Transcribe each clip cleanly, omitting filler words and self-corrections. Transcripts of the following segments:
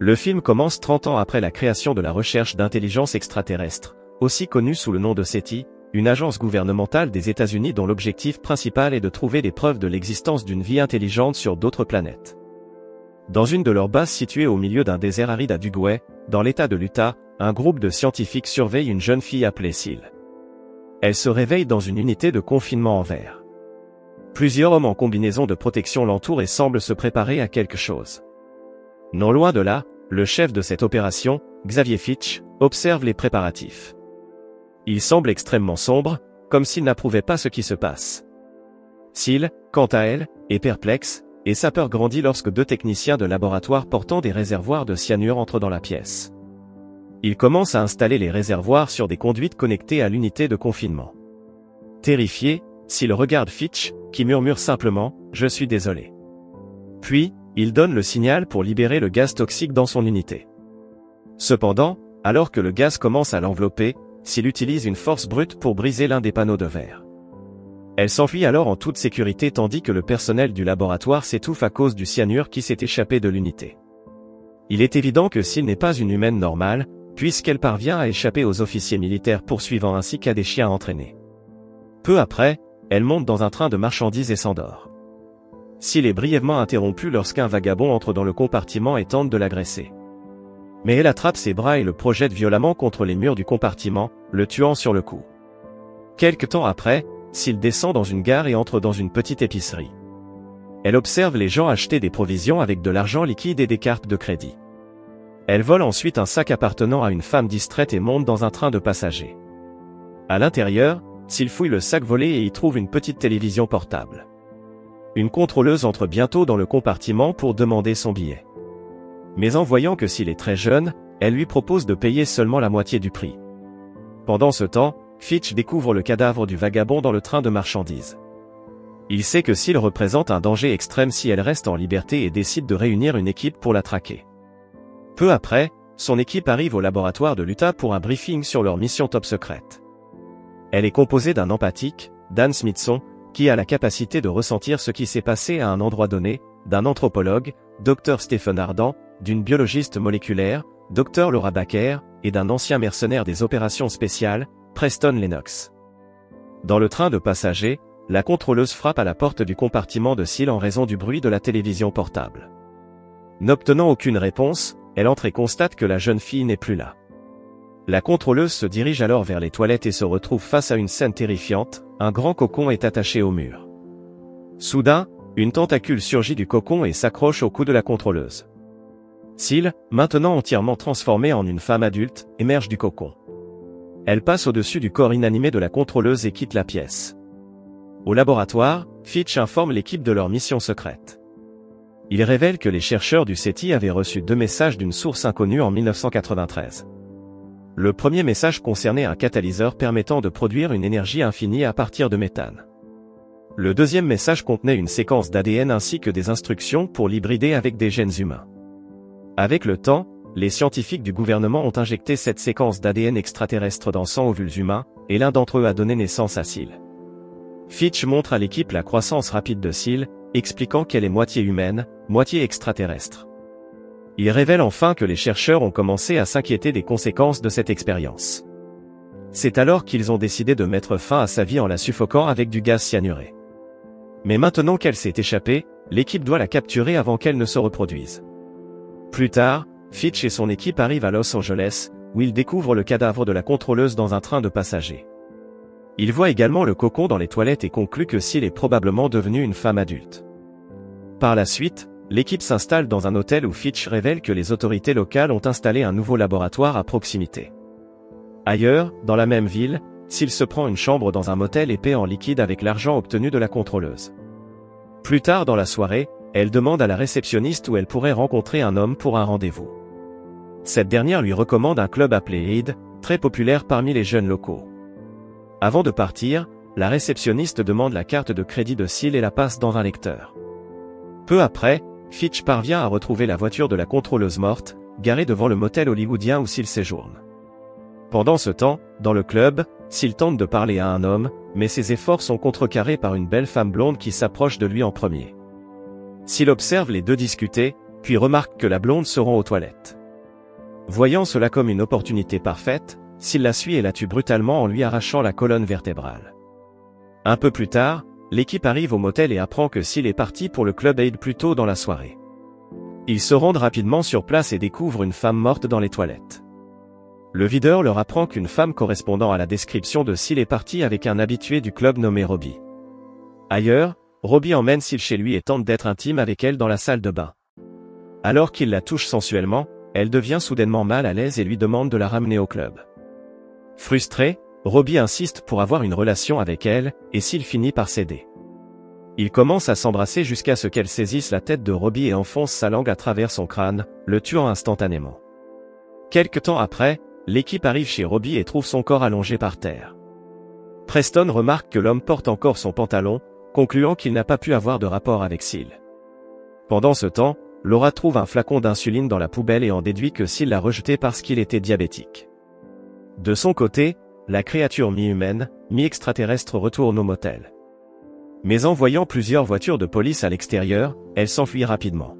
Le film commence 30 ans après la création de la recherche d'intelligence extraterrestre, aussi connue sous le nom de SETI, une agence gouvernementale des États-Unis dont l'objectif principal est de trouver des preuves de l'existence d'une vie intelligente sur d'autres planètes. Dans une de leurs bases situées au milieu d'un désert aride à Dugway, dans l'État de l'Utah, un groupe de scientifiques surveille une jeune fille appelée Seal. Elle se réveille dans une unité de confinement en verre. Plusieurs hommes en combinaison de protection l'entourent et semblent se préparer à quelque chose. Non loin de là, le chef de cette opération, Xavier Fitch, observe les préparatifs. Il semble extrêmement sombre, comme s'il n'approuvait pas ce qui se passe. Seal, quant à elle, est perplexe, et sa peur grandit lorsque deux techniciens de laboratoire portant des réservoirs de cyanure entrent dans la pièce. Ils commencent à installer les réservoirs sur des conduites connectées à l'unité de confinement. Terrifié, Seal regarde Fitch, qui murmure simplement « Je suis désolé ». Puis, il donne le signal pour libérer le gaz toxique dans son unité. Cependant, alors que le gaz commence à l'envelopper, Seal utilise une force brute pour briser l'un des panneaux de verre. Elle s'enfuit alors en toute sécurité tandis que le personnel du laboratoire s'étouffe à cause du cyanure qui s'est échappé de l'unité. Il est évident que Seal n'est pas une humaine normale, puisqu'elle parvient à échapper aux officiers militaires poursuivants ainsi qu'à des chiens entraînés. Peu après, elle monte dans un train de marchandises et s'endort. Seal est brièvement interrompue lorsqu'un vagabond entre dans le compartiment et tente de l'agresser. Mais elle attrape ses bras et le projette violemment contre les murs du compartiment, le tuant sur le coup. Quelque temps après, Seal descend dans une gare et entre dans une petite épicerie. Elle observe les gens acheter des provisions avec de l'argent liquide et des cartes de crédit. Elle vole ensuite un sac appartenant à une femme distraite et monte dans un train de passagers. À l'intérieur, Seal fouille le sac volé et y trouve une petite télévision portable. Une contrôleuse entre bientôt dans le compartiment pour demander son billet. Mais en voyant que Seal est très jeune, elle lui propose de payer seulement la moitié du prix. Pendant ce temps, Fitch découvre le cadavre du vagabond dans le train de marchandises. Il sait que Seal représente un danger extrême si elle reste en liberté et décide de réunir une équipe pour la traquer. Peu après, son équipe arrive au laboratoire de l'Utah pour un briefing sur leur mission top secrète. Elle est composée d'un empathique, Dan Smithson, qui a la capacité de ressentir ce qui s'est passé à un endroit donné, d'un anthropologue, Dr Stephen Ardan, d'une biologiste moléculaire, Dr Laura Baker, et d'un ancien mercenaire des opérations spéciales, Preston Lennox. Dans le train de passagers, la contrôleuse frappe à la porte du compartiment de Seal en raison du bruit de la télévision portable. N'obtenant aucune réponse, elle entre et constate que la jeune fille n'est plus là. La contrôleuse se dirige alors vers les toilettes et se retrouve face à une scène terrifiante, un grand cocon est attaché au mur. Soudain, une tentacule surgit du cocon et s'accroche au cou de la contrôleuse. Seal, maintenant entièrement transformée en une femme adulte, émerge du cocon. Elle passe au-dessus du corps inanimé de la contrôleuse et quitte la pièce. Au laboratoire, Fitch informe l'équipe de leur mission secrète. Il révèle que les chercheurs du SETI avaient reçu 2 messages d'une source inconnue en 1993. Le premier message concernait un catalyseur permettant de produire une énergie infinie à partir de méthane. Le deuxième message contenait une séquence d'ADN ainsi que des instructions pour l'hybrider avec des gènes humains. Avec le temps, les scientifiques du gouvernement ont injecté cette séquence d'ADN extraterrestre dans 100 ovules humains, et l'un d'entre eux a donné naissance à Seal. Fitch montre à l'équipe la croissance rapide de Seal, expliquant qu'elle est moitié humaine, moitié extraterrestre. Il révèle enfin que les chercheurs ont commencé à s'inquiéter des conséquences de cette expérience. C'est alors qu'ils ont décidé de mettre fin à sa vie en la suffoquant avec du gaz cyanuré. Mais maintenant qu'elle s'est échappée, l'équipe doit la capturer avant qu'elle ne se reproduise. Plus tard, Fitch et son équipe arrivent à Los Angeles, où ils découvrent le cadavre de la contrôleuse dans un train de passagers. Ils voient également le cocon dans les toilettes et concluent que Seal est probablement devenue une femme adulte. Par la suite, l'équipe s'installe dans un hôtel où Fitch révèle que les autorités locales ont installé un nouveau laboratoire à proximité. Ailleurs, dans la même ville, Seal se prend une chambre dans un motel et paie en liquide avec l'argent obtenu de la contrôleuse. Plus tard dans la soirée, elle demande à la réceptionniste où elle pourrait rencontrer un homme pour un rendez-vous. Cette dernière lui recommande un club appelé Aid, très populaire parmi les jeunes locaux. Avant de partir, la réceptionniste demande la carte de crédit de Seal et la passe dans un lecteur. Peu après, Fitch parvient à retrouver la voiture de la contrôleuse morte, garée devant le motel hollywoodien où Seal séjourne. Pendant ce temps, dans le club, Seal tente de parler à un homme, mais ses efforts sont contrecarrés par une belle femme blonde qui s'approche de lui en premier. Seal observe les deux discuter, puis remarque que la blonde se rend aux toilettes. Voyant cela comme une opportunité parfaite, Sil la suit et la tue brutalement en lui arrachant la colonne vertébrale. Un peu plus tard, l'équipe arrive au motel et apprend que Sil est parti pour le Club Aid plus tôt dans la soirée. Ils se rendent rapidement sur place et découvrent une femme morte dans les toilettes. Le videur leur apprend qu'une femme correspondant à la description de Sil est partie avec un habitué du club nommé Robbie. Ailleurs, Robbie emmène Sil chez lui et tente d'être intime avec elle dans la salle de bain. Alors qu'il la touche sensuellement, elle devient soudainement mal à l'aise et lui demande de la ramener au club. Frustré, Robbie insiste pour avoir une relation avec elle, et Sil finit par céder. Ils commencent à s'embrasser jusqu'à ce qu'elle saisisse la tête de Robbie et enfonce sa langue à travers son crâne, le tuant instantanément. Quelque temps après, l'équipe arrive chez Robbie et trouve son corps allongé par terre. Preston remarque que l'homme porte encore son pantalon, concluant qu'il n'a pas pu avoir de rapport avec Sil. Pendant ce temps, Laura trouve un flacon d'insuline dans la poubelle et en déduit que Sil l'a rejeté parce qu'il était diabétique. De son côté, la créature mi-humaine, mi-extraterrestre retourne au motel. Mais en voyant plusieurs voitures de police à l'extérieur, elle s'enfuit rapidement.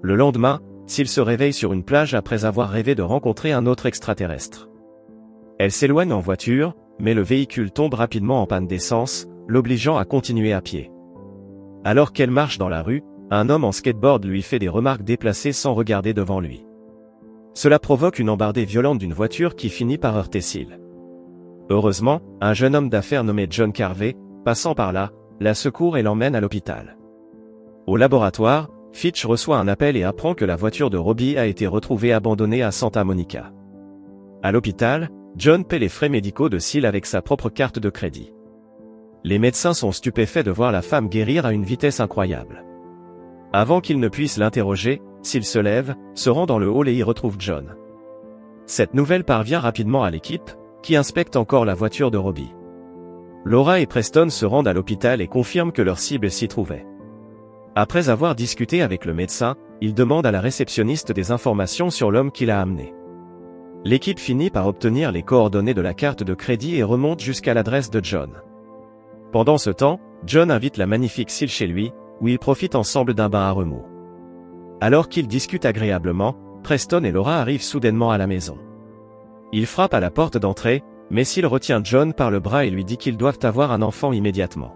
Le lendemain, Sil se réveille sur une plage après avoir rêvé de rencontrer un autre extraterrestre. Elle s'éloigne en voiture, mais le véhicule tombe rapidement en panne d'essence, l'obligeant à continuer à pied. Alors qu'elle marche dans la rue, un homme en skateboard lui fait des remarques déplacées sans regarder devant lui. Cela provoque une embardée violente d'une voiture qui finit par heurter Sil. Heureusement, un jeune homme d'affaires nommé John Carvey, passant par là, la secourt et l'emmène à l'hôpital. Au laboratoire, Fitch reçoit un appel et apprend que la voiture de Robbie a été retrouvée abandonnée à Santa Monica. À l'hôpital, John paie les frais médicaux de Sil avec sa propre carte de crédit. Les médecins sont stupéfaits de voir la femme guérir à une vitesse incroyable. Avant qu'ils ne puissent l'interroger, Sil se lève, se rend dans le hall et y retrouve John. Cette nouvelle parvient rapidement à l'équipe, qui inspecte encore la voiture de Robbie. Laura et Preston se rendent à l'hôpital et confirment que leur cible s'y trouvait. Après avoir discuté avec le médecin, ils demandent à la réceptionniste des informations sur l'homme qui l'a amené. L'équipe finit par obtenir les coordonnées de la carte de crédit et remonte jusqu'à l'adresse de John. Pendant ce temps, John invite la magnifique Sil chez lui, où ils profitent ensemble d'un bain à remous. Alors qu'ils discutent agréablement, Preston et Laura arrivent soudainement à la maison. Ils frappent à la porte d'entrée, mais Sil retient John par le bras et lui dit qu'ils doivent avoir un enfant immédiatement.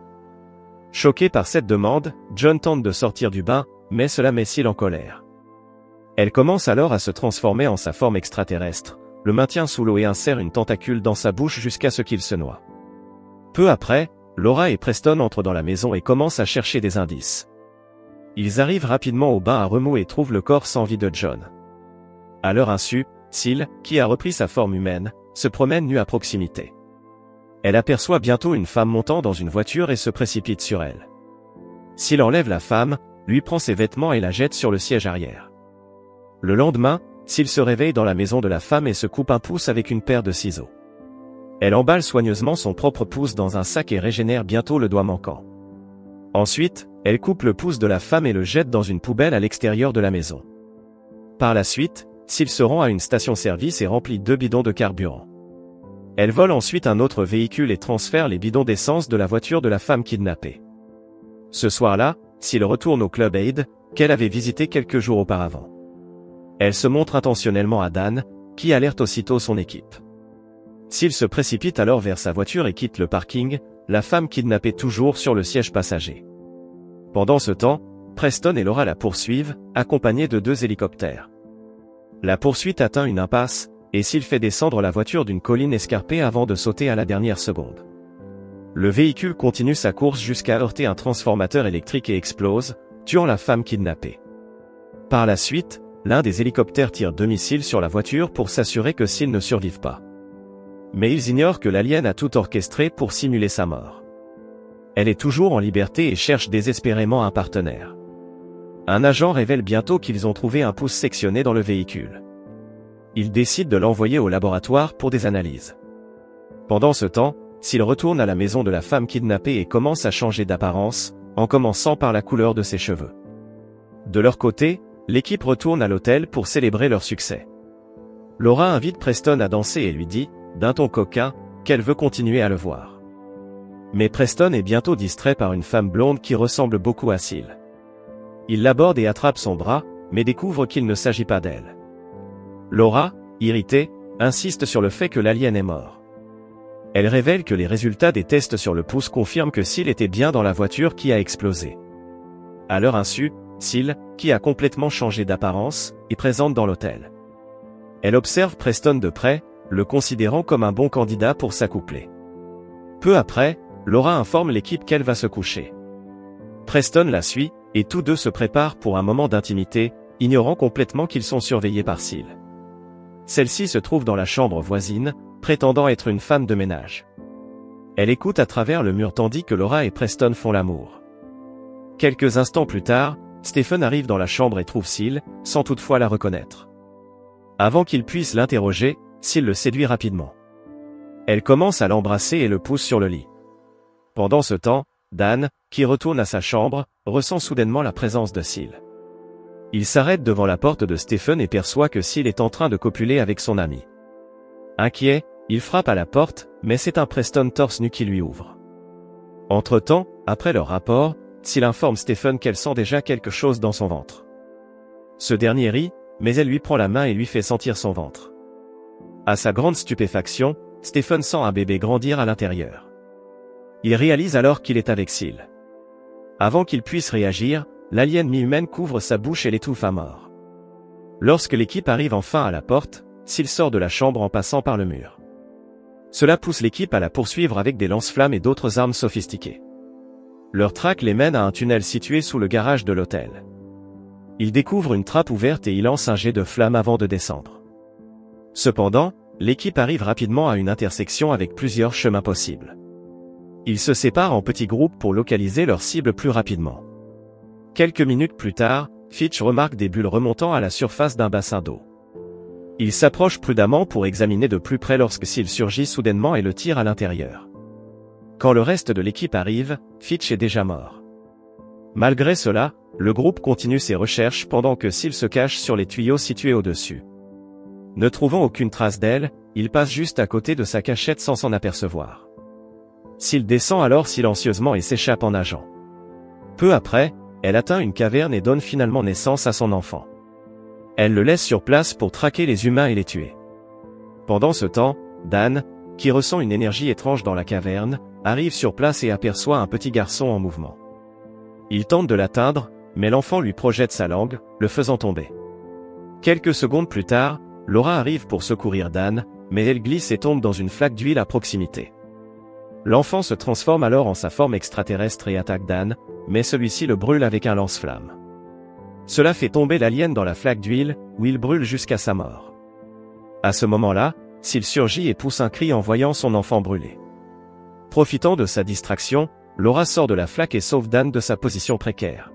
Choqué par cette demande, John tente de sortir du bain, mais cela met Sil en colère. Elle commence alors à se transformer en sa forme extraterrestre, le maintient sous l'eau et insère une tentacule dans sa bouche jusqu'à ce qu'il se noie. Peu après, Laura et Preston entrent dans la maison et commencent à chercher des indices. Ils arrivent rapidement au bain à remous et trouvent le corps sans vie de John. À leur insu, Sil, qui a repris sa forme humaine, se promène nue à proximité. Elle aperçoit bientôt une femme montant dans une voiture et se précipite sur elle. Sil enlève la femme, lui prend ses vêtements et la jette sur le siège arrière. Le lendemain, Sil se réveille dans la maison de la femme et se coupe un pouce avec une paire de ciseaux. Elle emballe soigneusement son propre pouce dans un sac et régénère bientôt le doigt manquant. Ensuite, elle coupe le pouce de la femme et le jette dans une poubelle à l'extérieur de la maison. Par la suite, Sil se rend à une station-service et remplit 2 bidons de carburant. Elle vole ensuite un autre véhicule et transfère les bidons d'essence de la voiture de la femme kidnappée. Ce soir-là, Sil retourne au Club Aid, qu'elle avait visité quelques jours auparavant. Elle se montre intentionnellement à Dan, qui alerte aussitôt son équipe. Sil se précipite alors vers sa voiture et quitte le parking, la femme kidnappée toujours sur le siège passager. Pendant ce temps, Preston et Laura la poursuivent, accompagnés de 2 hélicoptères. La poursuite atteint une impasse, et Sil fait descendre la voiture d'une colline escarpée avant de sauter à la dernière seconde. Le véhicule continue sa course jusqu'à heurter un transformateur électrique et explose, tuant la femme kidnappée. Par la suite, l'un des hélicoptères tire 2 missiles sur la voiture pour s'assurer que Sil ne survive pas. Mais ils ignorent que l'alien a tout orchestré pour simuler sa mort. Elle est toujours en liberté et cherche désespérément un partenaire. Un agent révèle bientôt qu'ils ont trouvé un pouce sectionné dans le véhicule. Ils décident de l'envoyer au laboratoire pour des analyses. Pendant ce temps, Sil retourne à la maison de la femme kidnappée et commence à changer d'apparence, en commençant par la couleur de ses cheveux. De leur côté, l'équipe retourne à l'hôtel pour célébrer leur succès. Laura invite Preston à danser et lui dit, d'un ton coquin, qu'elle veut continuer à le voir. Mais Preston est bientôt distrait par une femme blonde qui ressemble beaucoup à Sil. Il l'aborde et attrape son bras, mais découvre qu'il ne s'agit pas d'elle. Laura, irritée, insiste sur le fait que l'alien est mort. Elle révèle que les résultats des tests sur le pouce confirment que Seal était bien dans la voiture qui a explosé. À leur insu, Seal, qui a complètement changé d'apparence, est présente dans l'hôtel. Elle observe Preston de près, le considérant comme un bon candidat pour s'accoupler. Peu après, Laura informe l'équipe qu'elle va se coucher. Preston la suit, et tous deux se préparent pour un moment d'intimité, ignorant complètement qu'ils sont surveillés par Seal. Celle-ci se trouve dans la chambre voisine, prétendant être une femme de ménage. Elle écoute à travers le mur tandis que Laura et Preston font l'amour. Quelques instants plus tard, Stephen arrive dans la chambre et trouve Seal, sans toutefois la reconnaître. Avant qu'il puisse l'interroger, Seal le séduit rapidement. Elle commence à l'embrasser et le pousse sur le lit. Pendant ce temps, Dan, qui retourne à sa chambre, ressent soudainement la présence de Seal. Il s'arrête devant la porte de Stephen et perçoit que Seal est en train de copuler avec son ami. Inquiet, il frappe à la porte, mais c'est un Preston torse nu qui lui ouvre. Entre-temps, après leur rapport, Seal informe Stephen qu'elle sent déjà quelque chose dans son ventre. Ce dernier rit, mais elle lui prend la main et lui fait sentir son ventre. À sa grande stupéfaction, Stephen sent un bébé grandir à l'intérieur. Il réalise alors qu'il est avec Seal. Avant qu'il puisse réagir, l'alien mi-humaine couvre sa bouche et l'étouffe à mort. Lorsque l'équipe arrive enfin à la porte, Seal sort de la chambre en passant par le mur. Cela pousse l'équipe à la poursuivre avec des lance-flammes et d'autres armes sophistiquées. Leur traque les mène à un tunnel situé sous le garage de l'hôtel. Ils découvrent une trappe ouverte et y lancent un jet de flammes avant de descendre. Cependant, l'équipe arrive rapidement à une intersection avec plusieurs chemins possibles. Ils se séparent en petits groupes pour localiser leur cible plus rapidement. Quelques minutes plus tard, Fitch remarque des bulles remontant à la surface d'un bassin d'eau. Il s'approche prudemment pour examiner de plus près lorsque Seal surgit soudainement et le tire à l'intérieur. Quand le reste de l'équipe arrive, Fitch est déjà mort. Malgré cela, le groupe continue ses recherches pendant que Seal se cache sur les tuyaux situés au-dessus. Ne trouvant aucune trace d'elle, il passe juste à côté de sa cachette sans s'en apercevoir. Seal descend alors silencieusement et s'échappe en nageant. Peu après, elle atteint une caverne et donne finalement naissance à son enfant. Elle le laisse sur place pour traquer les humains et les tuer. Pendant ce temps, Dan, qui ressent une énergie étrange dans la caverne, arrive sur place et aperçoit un petit garçon en mouvement. Il tente de l'atteindre, mais l'enfant lui projette sa langue, le faisant tomber. Quelques secondes plus tard, Laura arrive pour secourir Dan, mais elle glisse et tombe dans une flaque d'huile à proximité. L'enfant se transforme alors en sa forme extraterrestre et attaque Dan, mais celui-ci le brûle avec un lance-flamme. Cela fait tomber l'alien dans la flaque d'huile, où il brûle jusqu'à sa mort. À ce moment-là, Seal surgit et pousse un cri en voyant son enfant brûler. Profitant de sa distraction, Laura sort de la flaque et sauve Dan de sa position précaire.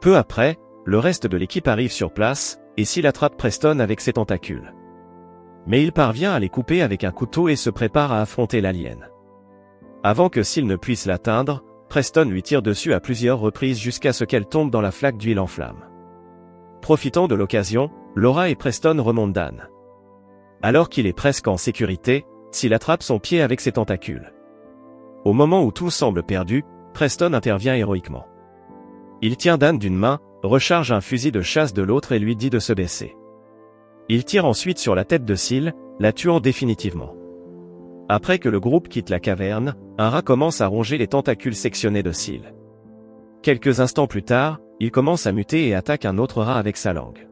Peu après, le reste de l'équipe arrive sur place, et Seal attrape Preston avec ses tentacules. Mais il parvient à les couper avec un couteau et se prépare à affronter l'alien. Avant que Seal ne puisse l'atteindre, Preston lui tire dessus à plusieurs reprises jusqu'à ce qu'elle tombe dans la flaque d'huile en flammes. Profitant de l'occasion, Laura et Preston remontent Dan. Alors qu'il est presque en sécurité, Seal attrape son pied avec ses tentacules. Au moment où tout semble perdu, Preston intervient héroïquement. Il tient Dan d'une main, recharge un fusil de chasse de l'autre et lui dit de se baisser. Il tire ensuite sur la tête de Seal, la tuant définitivement. Après que le groupe quitte la caverne, un rat commence à ronger les tentacules sectionnés de Seal. Quelques instants plus tard, il commence à muter et attaque un autre rat avec sa langue.